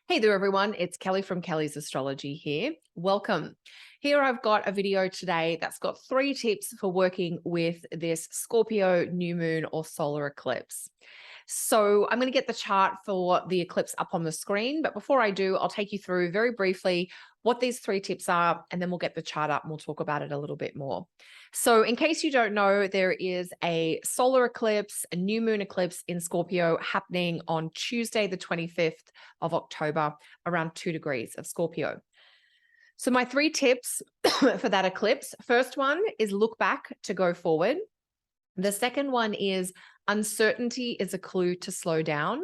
Hey there, everyone. It's Kelly from Kelly's Astrology here. Welcome. Here I've got a video today that's got 3 tips for working with this Scorpio new moon or solar eclipse. So I'm going to get the chart for the eclipse up on the screen. But before I do, I'll take you through very briefly what these 3 tips are, and then we'll get the chart up and we'll talk about it a little bit more. So in case you don't know, there is a solar eclipse, a new moon eclipse in Scorpio happening on Tuesday, the 25th of October, around 2 degrees of Scorpio. So my 3 tips for that eclipse. First one is look back to go forward. The second one is uncertainty is a clue to slow down.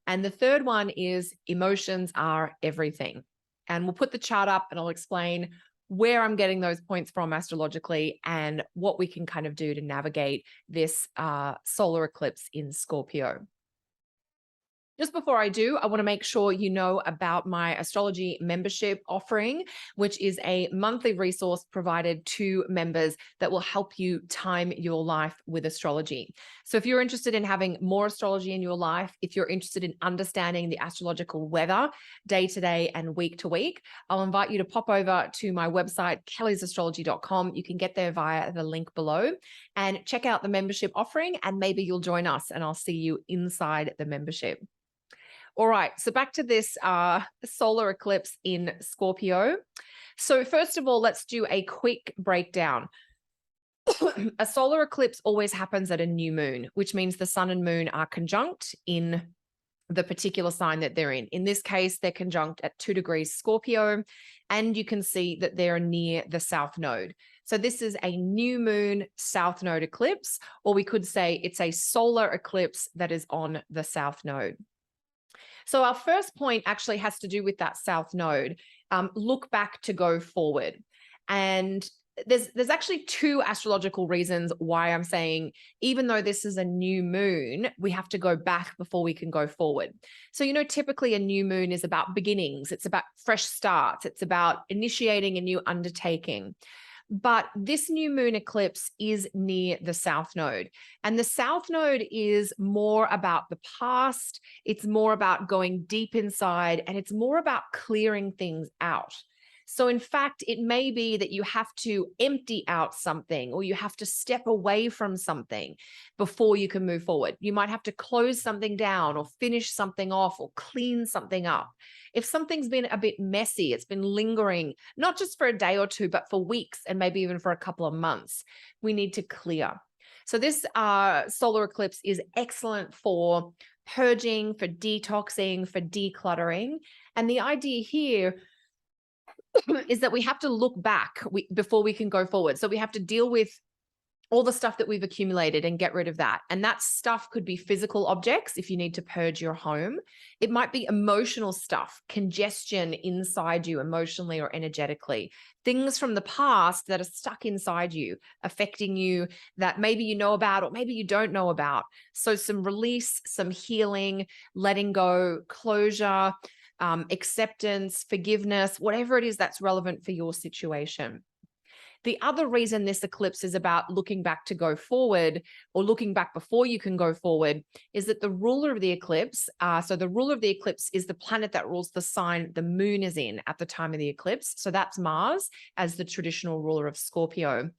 And the third one is emotions are everything. And we'll put the chart up and I'll explain where I'm getting those points from astrologically and what we can kind of do to navigate this solar eclipse in Scorpio. Just before I do, I want to make sure you know about my astrology membership offering, which is a monthly resource provided to members that will help you time your life with astrology. So if you're interested in having more astrology in your life, if you're interested in understanding the astrological weather day to day and week to week, I'll invite you to pop over to my website, kellysastrology.com. You can get there via the link below and check out the membership offering, and maybe you'll join us and I'll see you inside the membership. All right, so back to this solar eclipse in Scorpio. So first of all, let's do a quick breakdown. A solar eclipse always happens at a new moon, which means the sun and moon are conjunct in the particular sign that they're in. In this case, they're conjunct at 2 degrees Scorpio, and you can see that they're near the south node. So this is a new moon south node eclipse, or we could say it's a solar eclipse that is on the south node. So our first point actually has to do with that south node. Look back to go forward. And there's actually 2 astrological reasons why I'm saying, even though this is a new moon, we have to go back before we can go forward. So, typically a new moon is about beginnings. It's about fresh starts. It's about initiating a new undertaking. But this new moon eclipse is near the south node. And the south node is more about the past. It's more about going deep inside, and it's more about clearing things out. So in fact, it may be that you have to empty out something, or you have to step away from something before you can move forward. You might have to close something down or finish something off or clean something up. If something's been a bit messy, it's been lingering, not just for a day or 2, but for weeks and maybe even for a couple of months, we need to clear. So this solar eclipse is excellent for purging, for detoxing, for decluttering. And the idea here is that we have to look back before we can go forward. So we have to deal with all the stuff that we've accumulated and get rid of that. And that stuff could be physical objects if you need to purge your home. It might be emotional stuff, congestion inside you emotionally or energetically, things from the past that are stuck inside you, affecting you, that maybe you know about or maybe you don't know about. So some release, some healing, letting go, closure, acceptance, forgiveness, whatever it is that's relevant for your situation. The other reason this eclipse is about looking back to go forward, or looking back before you can go forward, is that the ruler of the eclipse, so the ruler of the eclipse is the planet that rules the sign the moon is in at the time of the eclipse. So that's Mars as the traditional ruler of Scorpio.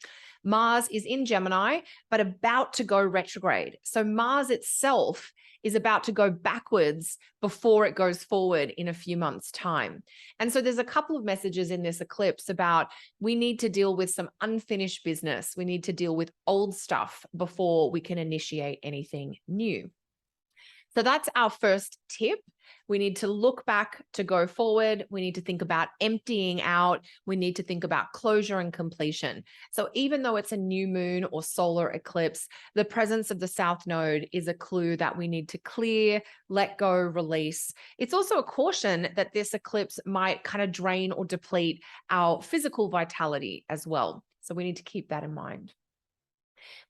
Mars is in Gemini, but about to go retrograde. So Mars itself is about to go backwards before it goes forward in a few months' time. And so there's a couple of messages in this eclipse about we need to deal with some unfinished business. We need to deal with old stuff before we can initiate anything new. So that's our first tip. We need to look back to go forward. We need to think about emptying out. We need to think about closure and completion. So even though it's a new moon or solar eclipse, the presence of the south node is a clue that we need to clear, let go, release. It's also a caution that this eclipse might kind of drain or deplete our physical vitality as well. So we need to keep that in mind.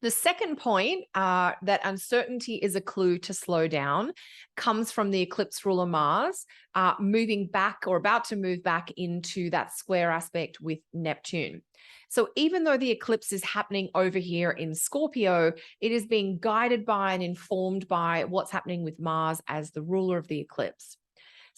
The second point, that uncertainty is a clue to slow down, comes from the eclipse ruler Mars, moving back or about to move back into that square aspect with Neptune. So even though the eclipse is happening over here in Scorpio, it is being guided by and informed by what's happening with Mars as the ruler of the eclipse.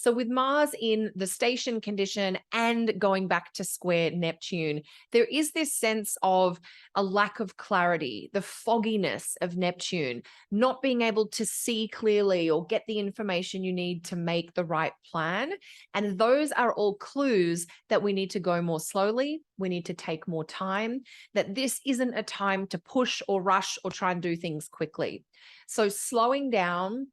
So with Mars in the station condition and going back to square Neptune, there is this sense of a lack of clarity, the fogginess of Neptune, not being able to see clearly or get the information you need to make the right plan. And those are all clues that we need to go more slowly. We need to take more time, that this isn't a time to push or rush or try and do things quickly. So slowing down,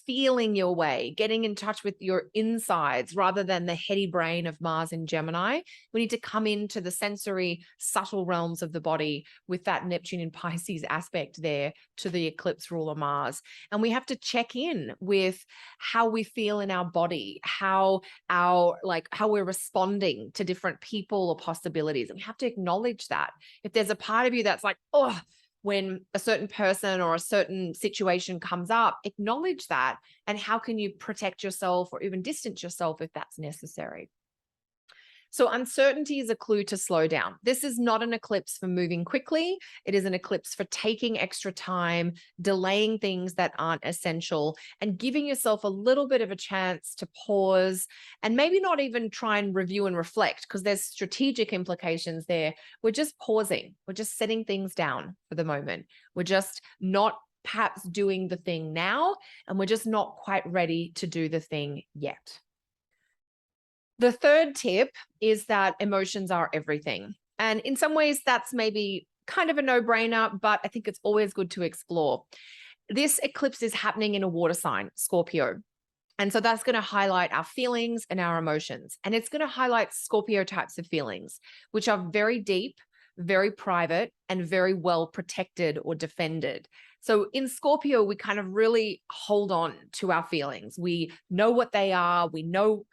feeling your way, getting in touch with your insides rather than the heady brain of Mars in Gemini. We need to come into the sensory, subtle realms of the body with that Neptune in Pisces aspect there to the eclipse ruler Mars. And we have to check in with how we feel in our body, how we're responding to different people or possibilities. And we have to acknowledge that. If there's a part of you that's like, oh, when a certain person or a certain situation comes up, acknowledge that. And how can you protect yourself or even distance yourself if that's necessary? So uncertainty is a clue to slow down. This is not an eclipse for moving quickly. It is an eclipse for taking extra time, delaying things that aren't essential, and giving yourself a little bit of a chance to pause and maybe not even try and review and reflect, because there's strategic implications there. We're just pausing. We're just setting things down for the moment. We're just not perhaps doing the thing now, and we're just not quite ready to do the thing yet. The third tip is that emotions are everything. And in some ways, that's maybe kind of a no-brainer, but I think it's always good to explore. This eclipse is happening in a water sign, Scorpio. And so that's going to highlight our feelings and our emotions. And it's going to highlight Scorpio types of feelings, which are very deep, very private, and very well protected or defended. So in Scorpio, we kind of really hold on to our feelings. We know what they are.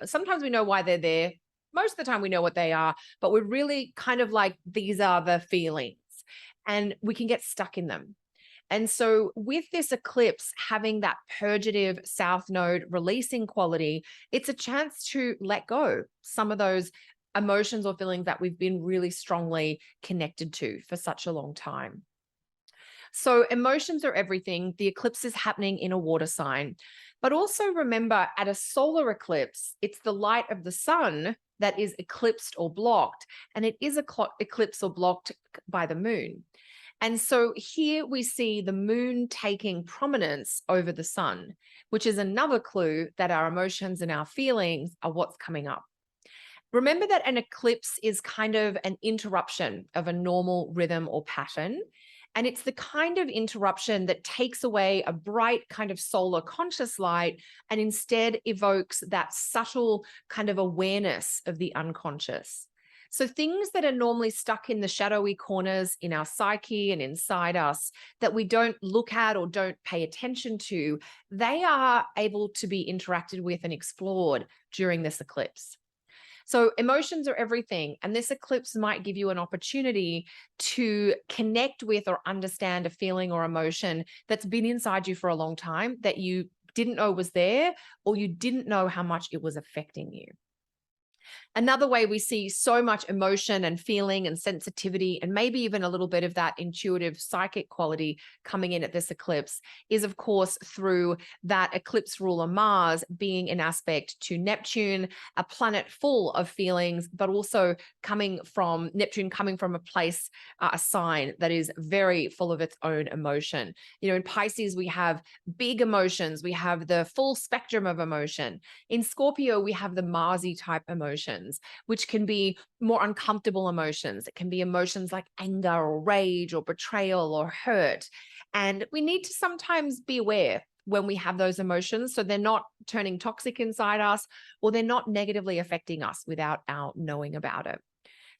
Sometimes we know why they're there. Most of the time we know what they are, but we're really kind of like, these are the feelings, and we can get stuck in them. And so with this eclipse having that purgative south node releasing quality, it's a chance to let go some of those emotions or feelings that we've been really strongly connected to for such a long time. So emotions are everything. The eclipse is happening in a water sign. But also remember, at a solar eclipse, it's the light of the sun that is eclipsed or blocked, and it is eclipsed or blocked by the moon. And so here we see the moon taking prominence over the sun, which is another clue that our emotions and our feelings are what's coming up. Remember that an eclipse is kind of an interruption of a normal rhythm or pattern. And it's the kind of interruption that takes away a bright kind of solar conscious light and instead evokes that subtle kind of awareness of the unconscious. So things that are normally stuck in the shadowy corners in our psyche and inside us that we don't look at or don't pay attention to, they are able to be interacted with and explored during this eclipse. So emotions are everything. And this eclipse might give you an opportunity to connect with or understand a feeling or emotion that's been inside you for a long time that you didn't know was there, or you didn't know how much it was affecting you. Another way we see so much emotion and feeling and sensitivity, and maybe even a little bit of that intuitive psychic quality coming in at this eclipse, is of course through that eclipse ruler Mars being an aspect to Neptune, a planet full of feelings, but also Neptune coming from a place, a sign that is very full of its own emotion. You know, in Pisces, we have big emotions. We have the full spectrum of emotion. In Scorpio, we have the Marsy type emotions, which can be more uncomfortable emotions. It can be emotions like anger or rage or betrayal or hurt. And we need to sometimes be aware when we have those emotions, so they're not turning toxic inside us, or they're not negatively affecting us without our knowing about it.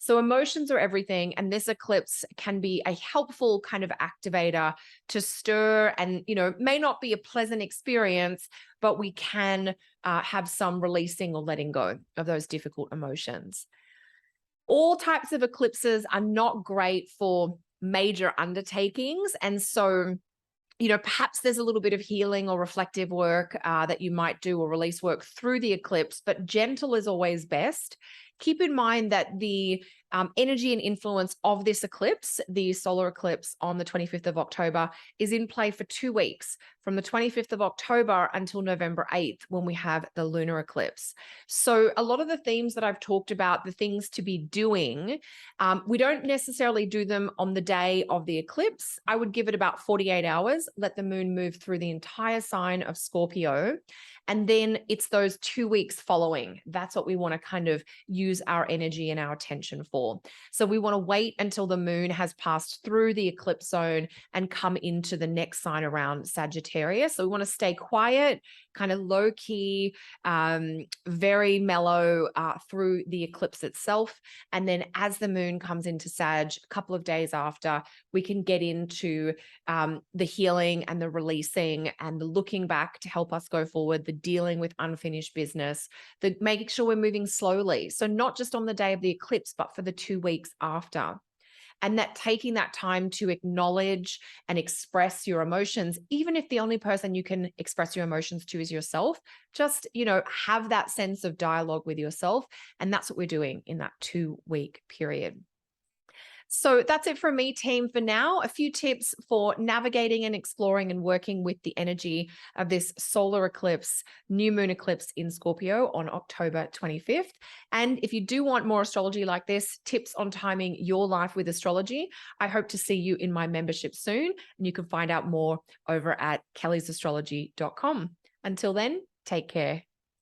So emotions are everything. And this eclipse can be a helpful kind of activator to stir, and, you know, may not be a pleasant experience, but we can have some releasing or letting go of those difficult emotions. All types of eclipses are not great for major undertakings. And so, you know, perhaps there's a little bit of healing or reflective work that you might do, or release work through the eclipse, but gentle is always best. Keep in mind that the energy and influence of this eclipse, the solar eclipse on the 25th of October, is in play for 2 weeks, from the 25th of October until November 8th, when we have the lunar eclipse. So a lot of the themes that I've talked about, the things to be doing, we don't necessarily do them on the day of the eclipse. I would give it about 48 hours, let the moon move through the entire sign of Scorpio. And then it's those 2 weeks following. That's what we want to kind of use our energy and our attention for. So we want to wait until the moon has passed through the eclipse zone and come into the next sign around Sagittarius. So we want to stay quiet, kind of low key, very mellow through the eclipse itself. And then as the moon comes into Sag, a couple of days after, we can get into the healing and the releasing and the looking back to help us go forward, the dealing with unfinished business, the making sure we're moving slowly. So not just on the day of the eclipse, but for the 2 weeks after. And that taking that time to acknowledge and express your emotions, even if the only person you can express your emotions to is yourself, just, have that sense of dialogue with yourself. And that's what we're doing in that 2-week period. So that's it from me, team, for now. A few tips for navigating and exploring and working with the energy of this solar eclipse, new moon eclipse in Scorpio on October 25th. And if you do want more astrology like this, tips on timing your life with astrology, I hope to see you in my membership soon. And you can find out more over at kellysastrology.com. Until then, take care.